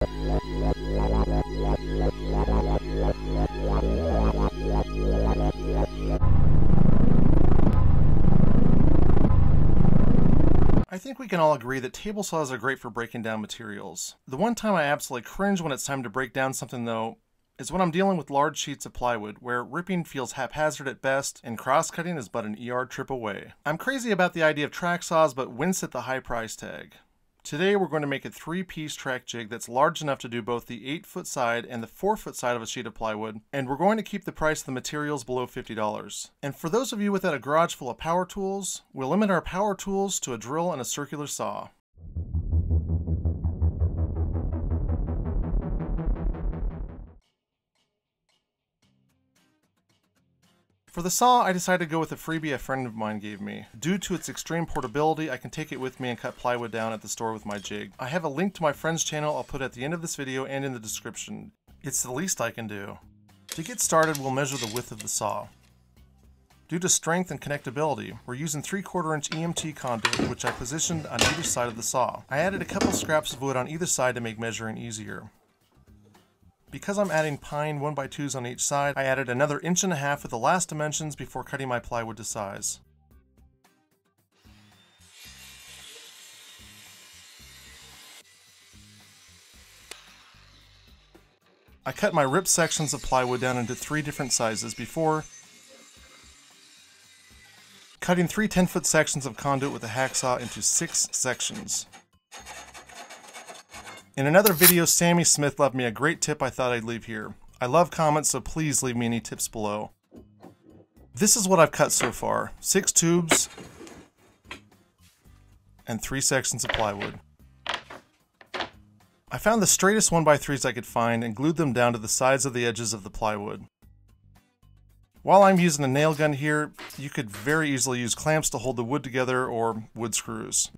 I think we can all agree that table saws are great for breaking down materials. The one time I absolutely cringe when it's time to break down something though, is when I'm dealing with large sheets of plywood, where ripping feels haphazard at best, and cross-cutting is but an ER trip away. I'm crazy about the idea of track saws, but wince at the high price tag. Today we're going to make a 3-piece track jig that's large enough to do both the 8-foot side and the 4-foot side of a sheet of plywood, and we're going to keep the price of the materials below $50. And for those of you without a garage full of power tools, we'll limit our power tools to a drill and a circular saw. For the saw, I decided to go with a freebie a friend of mine gave me. Due to its extreme portability, I can take it with me and cut plywood down at the store with my jig. I have a link to my friend's channel I'll put at the end of this video and in the description. It's the least I can do. To get started, we'll measure the width of the saw. Due to strength and connectability, we're using 3/4 inch EMT conduit, which I positioned on either side of the saw. I added a couple scraps of wood on either side to make measuring easier. Because I'm adding pine 1x2s on each side, I added another 1.5 inches with the last dimensions before cutting my plywood to size. I cut my ripped sections of plywood down into 3 different sizes before cutting 3 10-foot sections of conduit with a hacksaw into 6 sections. In another video, Sammy Smith left me a great tip I thought I'd leave here. I love comments, so please leave me any tips below. This is what I've cut so far: 6 tubes and 3 sections of plywood. I found the straightest 1x3s I could find and glued them down to the sides of the edges of the plywood. While I'm using a nail gun here, you could very easily use clamps to hold the wood together or wood screws.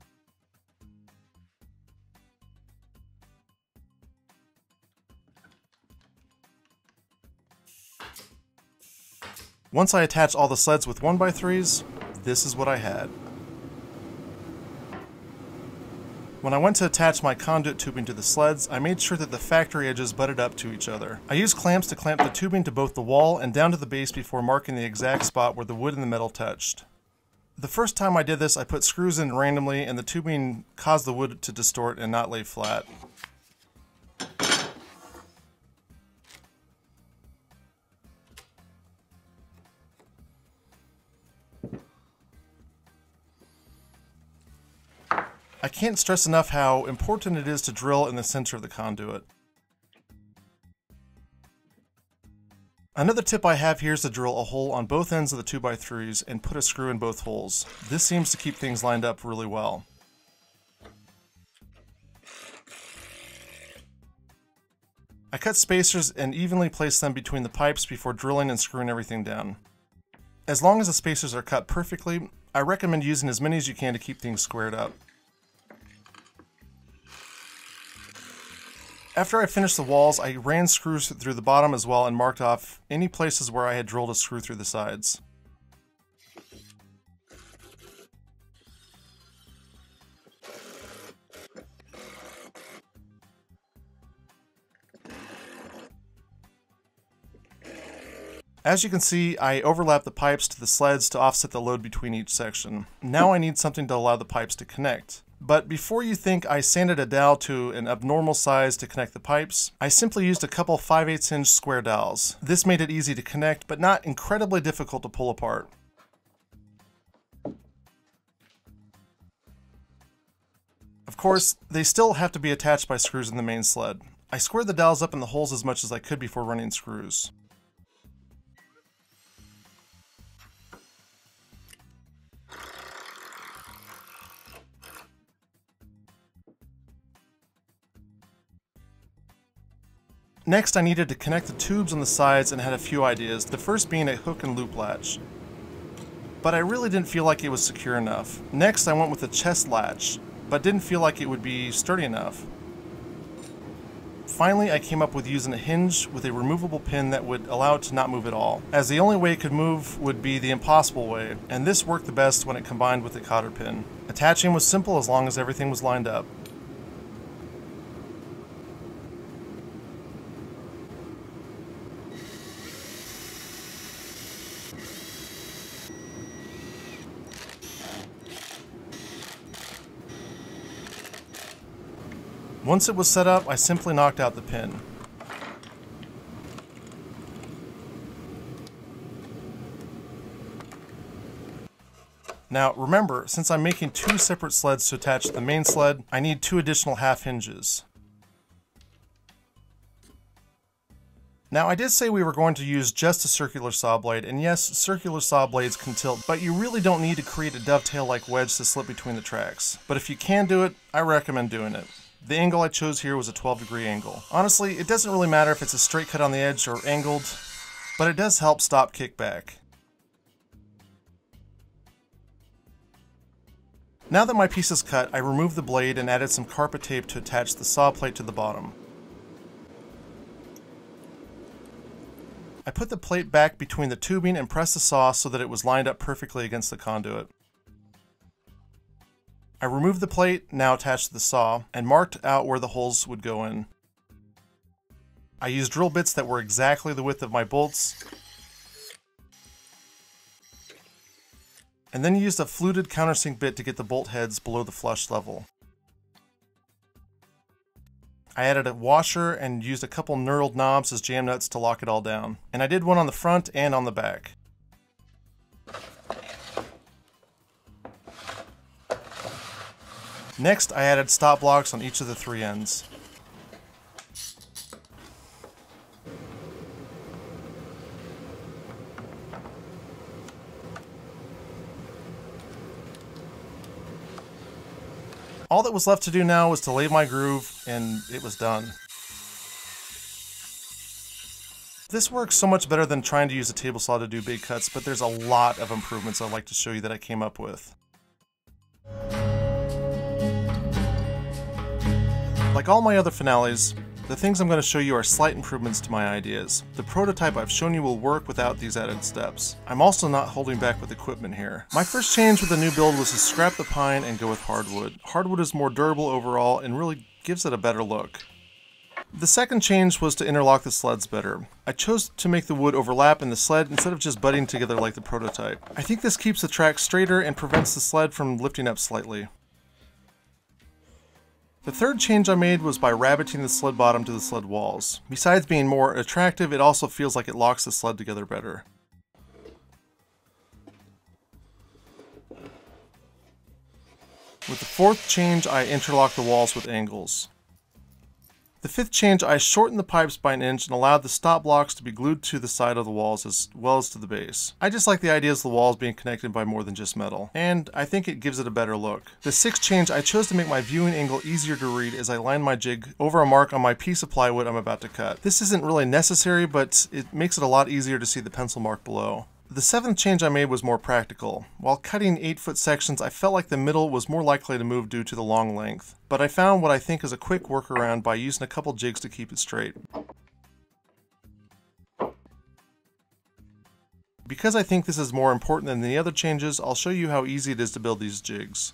Once I attached all the sleds with 1x3s, this is what I had. When I went to attach my conduit tubing to the sleds, I made sure that the factory edges butted up to each other. I used clamps to clamp the tubing to both the wall and down to the base before marking the exact spot where the wood and the metal touched. The first time I did this, I put screws in randomly and the tubing caused the wood to distort and not lay flat. I can't stress enough how important it is to drill in the center of the conduit. Another tip I have here is to drill a hole on both ends of the 2x3s and put a screw in both holes. This seems to keep things lined up really well. I cut spacers and evenly placed them between the pipes before drilling and screwing everything down. As long as the spacers are cut perfectly, I recommend using as many as you can to keep things squared up. After I finished the walls, I ran screws through the bottom as well and marked off any places where I had drilled a screw through the sides. As you can see, I overlapped the pipes to the sleds to offset the load between each section. Now I need something to allow the pipes to connect. But before you think I sanded a dowel to an abnormal size to connect the pipes, I simply used a couple 5/8 inch square dowels. This made it easy to connect, but not incredibly difficult to pull apart. Of course, they still have to be attached by screws in the main sled. I squared the dowels up in the holes as much as I could before running screws. Next, I needed to connect the tubes on the sides and had a few ideas, the first being a hook and loop latch. But I really didn't feel like it was secure enough. Next, I went with a chest latch, but didn't feel like it would be sturdy enough. Finally, I came up with using a hinge with a removable pin that would allow it to not move at all, as the only way it could move would be the impossible way, and this worked the best when it combined with the cotter pin. Attaching was simple as long as everything was lined up. Once it was set up, I simply knocked out the pin. Now remember, since I'm making 2 separate sleds to attach to the main sled, I need 2 additional half hinges. Now I did say we were going to use just a circular saw blade, and yes, circular saw blades can tilt, but you really don't need to create a dovetail-like wedge to slip between the tracks. But if you can do it, I recommend doing it. The angle I chose here was a 12-degree angle. Honestly, it doesn't really matter if it's a straight cut on the edge or angled, but it does help stop kickback. Now that my piece is cut, I removed the blade and added some carpet tape to attach the saw plate to the bottom. I put the plate back between the tubing and pressed the saw so that it was lined up perfectly against the conduit. I removed the plate, now attached to the saw, and marked out where the holes would go in. I used drill bits that were exactly the width of my bolts, and then used a fluted countersink bit to get the bolt heads below the flush level. I added a washer and used a couple knurled knobs as jam nuts to lock it all down. And I did one on the front and on the back. Next, I added stop blocks on each of the 3 ends. All that was left to do now was to lay my groove, and it was done. This works so much better than trying to use a table saw to do big cuts, but there's a lot of improvements I'd like to show you that I came up with. Like all my other finales, the things I'm going to show you are slight improvements to my ideas. The prototype I've shown you will work without these added steps. I'm also not holding back with equipment here. My first change with the new build was to scrap the pine and go with hardwood. Hardwood is more durable overall and really gives it a better look. The second change was to interlock the sleds better. I chose to make the wood overlap in the sled instead of just butting together like the prototype. I think this keeps the track straighter and prevents the sled from lifting up slightly. The third change I made was by rabbiting the sled bottom to the sled walls. Besides being more attractive, it also feels like it locks the sled together better. With the fourth change, I interlocked the walls with angles. The fifth change, I shortened the pipes by 1 inch and allowed the stop blocks to be glued to the side of the walls as well as to the base. I just like the idea of the walls being connected by more than just metal, and I think it gives it a better look. The sixth change, I chose to make my viewing angle easier to read as I lined my jig over a mark on my piece of plywood I'm about to cut. This isn't really necessary, but it makes it a lot easier to see the pencil mark below. The seventh change I made was more practical. While cutting 8-foot sections, I felt like the middle was more likely to move due to the long length, but I found what I think is a quick workaround by using a couple jigs to keep it straight. Because I think this is more important than the other changes, I'll show you how easy it is to build these jigs.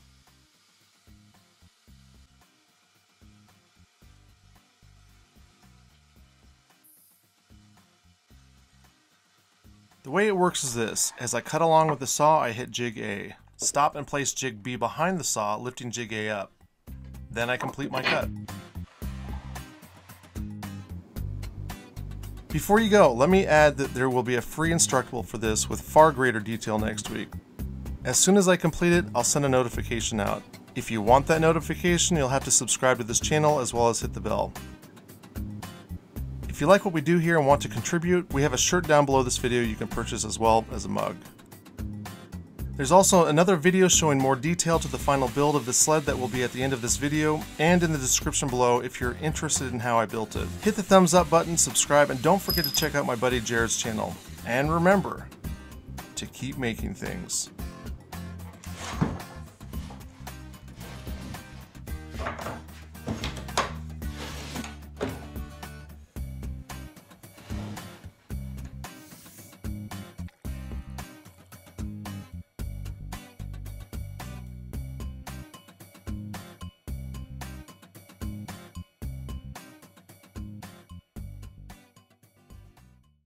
The way it works is this: as I cut along with the saw, I hit jig A. Stop and place jig B behind the saw, lifting jig A up. Then I complete my cut. Before you go, let me add that there will be a free instructable for this with far greater detail next week. As soon as I complete it, I'll send a notification out. If you want that notification, you'll have to subscribe to this channel as well as hit the bell. If you like what we do here and want to contribute, we have a shirt down below this video you can purchase as well as a mug. There's also another video showing more detail to the final build of the sled that will be at the end of this video and in the description below if you're interested in how I built it. Hit the thumbs up button, subscribe, and don't forget to check out my buddy Jared's channel. And remember to keep making things.